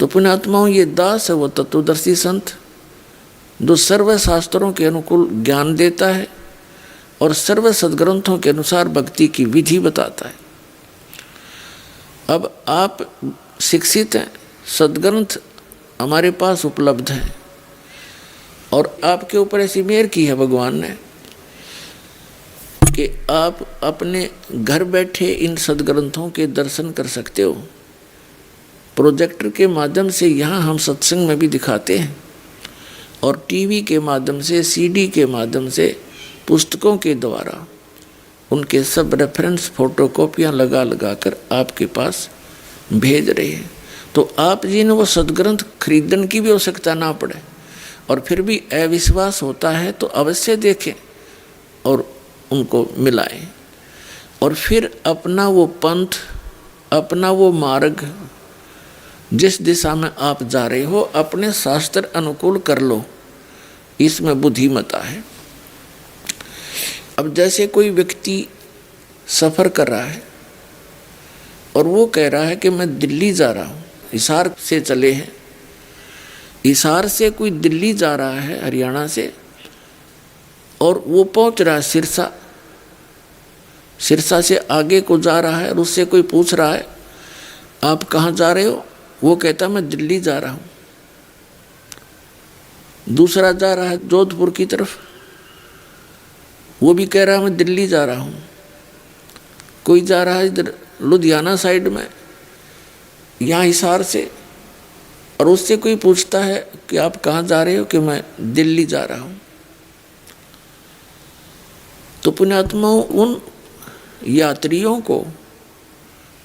तो पुण्यात्माओं, ये दास है वो तत्वदर्शी संत जो सर्व शास्त्रों के अनुकूल ज्ञान देता है और सर्व सद्ग्रंथों के अनुसार भक्ति की विधि बताता है। अब आप शिक्षित हैं, सद्ग्रंथ हमारे पास उपलब्ध हैं और आपके ऊपर ऐसी मेहर की है भगवान ने कि आप अपने घर बैठे इन सद्ग्रंथों के दर्शन कर सकते हो। प्रोजेक्टर के माध्यम से यहाँ हम सत्संग में भी दिखाते हैं और टीवी के माध्यम से, सीडी के माध्यम से, पुस्तकों के द्वारा उनके सब रेफरेंस फोटोकॉपियाँ लगा लगा कर आपके पास भेज रहे हैं। तो आप जिन्हें वो सद्ग्रंथ खरीदने की भी आवश्यकता ना पड़े और फिर भी अविश्वास होता है तो अवश्य देखें और उनको मिलाएं और फिर अपना वो पंथ, अपना वो मार्ग, जिस दिशा में आप जा रहे हो अपने शास्त्र अनुकूल कर लो। इसमें बुद्धिमता है। अब जैसे कोई व्यक्ति सफ़र कर रहा है और वो कह रहा है कि मैं दिल्ली जा रहा हूँ, हिसार से चले हैं, हिसार से कोई दिल्ली जा रहा है हरियाणा से और वो पहुँच रहा है सिरसा, सिरसा से आगे को जा रहा है और उससे कोई पूछ रहा है आप कहाँ जा रहे हो, वो कहता मैं दिल्ली जा रहा हूँ। दूसरा जा रहा है जोधपुर की तरफ, वो भी कह रहा है मैं दिल्ली जा रहा हूँ। कोई जा रहा है इधर लुधियाना साइड में, यहाँ हिसार से, और उससे कोई पूछता है कि आप कहाँ जा रहे हो, कि मैं दिल्ली जा रहा हूँ। तो पुण्यात्माओं, उन यात्रियों को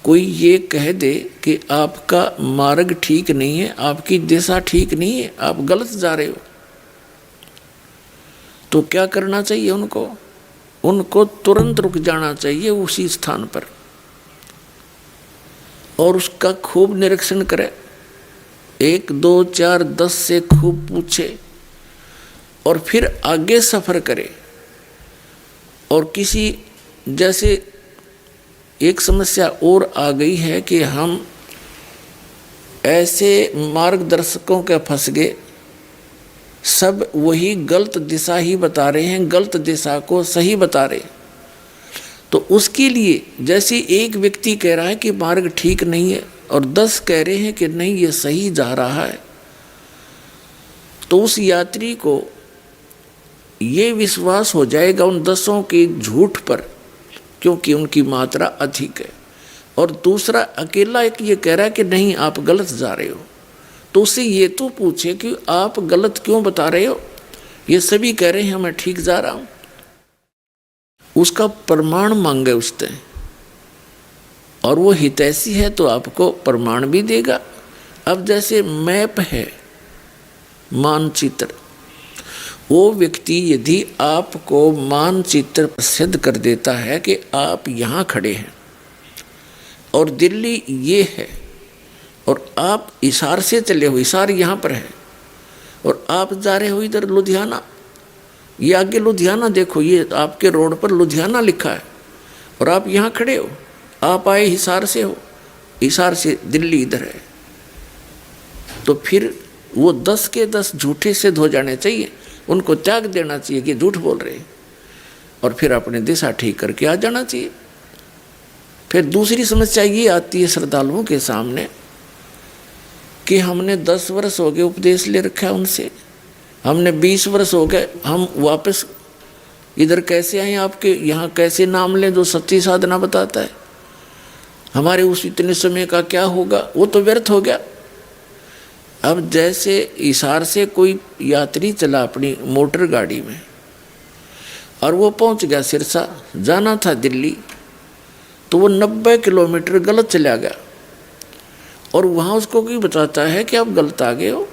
कोई ये कह दे कि आपका मार्ग ठीक नहीं है, आपकी दिशा ठीक नहीं है, आप गलत जा रहे हो, तो क्या करना चाहिए उनको? उनको तुरंत रुक जाना चाहिए उसी स्थान पर और उसका खूब निरीक्षण करे। 1, 2, 4, 10 से खूब पूछे और फिर आगे सफ़र करे। और किसी, जैसे एक समस्या और आ गई है कि हम ऐसे मार्गदर्शकों के फंस गए, सब वही गलत दिशा ही बता रहे हैं, गलत दिशा को सही बता रहे। तो उसके लिए जैसे एक व्यक्ति कह रहा है कि मार्ग ठीक नहीं है और 10 कह रहे हैं कि नहीं ये सही जा रहा है, तो उस यात्री को ये विश्वास हो जाएगा उन 10 के झूठ पर, क्योंकि उनकी मात्रा अधिक है। और दूसरा अकेला एक ये कह रहा है कि नहीं आप गलत जा रहे हो, तो उससे ये तो पूछे कि आप गलत क्यों बता रहे हो, ये सभी कह रहे हैं मैं ठीक जा रहा हूँ। उसका प्रमाण मांगे उससे, और वो हितैषी है तो आपको प्रमाण भी देगा। अब जैसे मैप है, मानचित्र, वो व्यक्ति यदि आपको मानचित्र सिद्ध कर देता है कि आप यहाँ खड़े हैं और दिल्ली ये है और आप हिसार से चले हो, हिसार यहाँ पर है और आप जा रहे हो इधर लुधियाना, ये आगे लुधियाना देखो, ये आपके रोड पर लुधियाना लिखा है और आप यहाँ खड़े हो, आप आए हिसार से हो, हिसार से दिल्ली इधर है, तो फिर वो 10 के 10 झूठे सिद्ध हो जाने चाहिए। उनको त्याग देना चाहिए कि झूठ बोल रहे हैं और फिर अपनी दिशा ठीक करके आ जाना चाहिए। फिर दूसरी समस्या ये आती है श्रद्धालुओं के सामने कि हमने 10 वर्ष हो गए उपदेश ले रखा है उनसे, हमने 20 वर्ष हो गए, हम वापस इधर कैसे आए, आपके यहाँ कैसे नाम लें जो सच्ची साधना बताता है, हमारे उस इतने समय का क्या होगा, वो तो व्यर्थ हो गया। अब जैसे हिसार से कोई यात्री चला अपनी मोटर गाड़ी में और वो पहुंच गया सिरसा, जाना था दिल्ली, तो वो 90 किलोमीटर गलत चला गया और वहाँ उसको कोई बताता है कि आप गलत आ गए हो।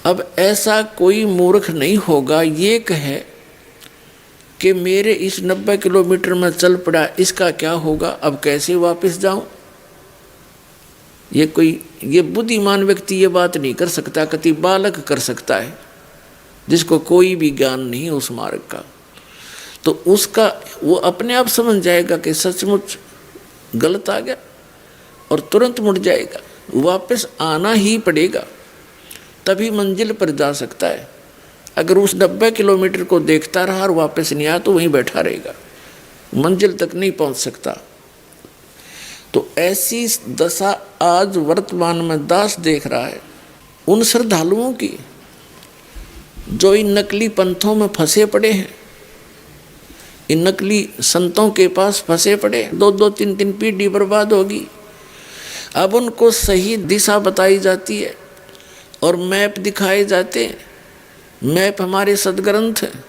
अब ऐसा कोई मूर्ख नहीं होगा ये कहे कि मेरे इस 90 किलोमीटर में चल पड़ा, इसका क्या होगा, अब कैसे वापस जाऊं। ये बुद्धिमान व्यक्ति ये बात नहीं कर सकता, कति बालक कर सकता है जिसको कोई भी ज्ञान नहीं उस मार्ग का। तो उसका वो अपने आप समझ जाएगा कि सचमुच गलत आ गया और तुरंत मुड़ जाएगा। वापस आना ही पड़ेगा, तभी मंजिल पर जा सकता है। अगर उस 90 किलोमीटर को देखता रहा और वापस नहीं आया तो वहीं बैठा रहेगा, मंजिल तक नहीं पहुंच सकता। तो ऐसी दशा आज वर्तमान में दास देख रहा है उन श्रद्धालुओं की जो इन नकली पंथों में फंसे पड़े हैं, इन नकली संतों के पास फंसे पड़े। 2-2, 3-3 पीढ़ी बर्बाद होगी। अब उनको सही दिशा बताई जाती है और मैप दिखाए जाते हैं। मैप हमारे सदग्रंथ हैं,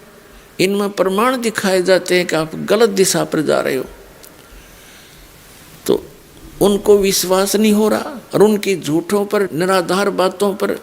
इनमें प्रमाण दिखाए जाते हैं कि आप गलत दिशा पर जा रहे हो। तो उनको विश्वास नहीं हो रहा और उनकी झूठों पर, निराधार बातों पर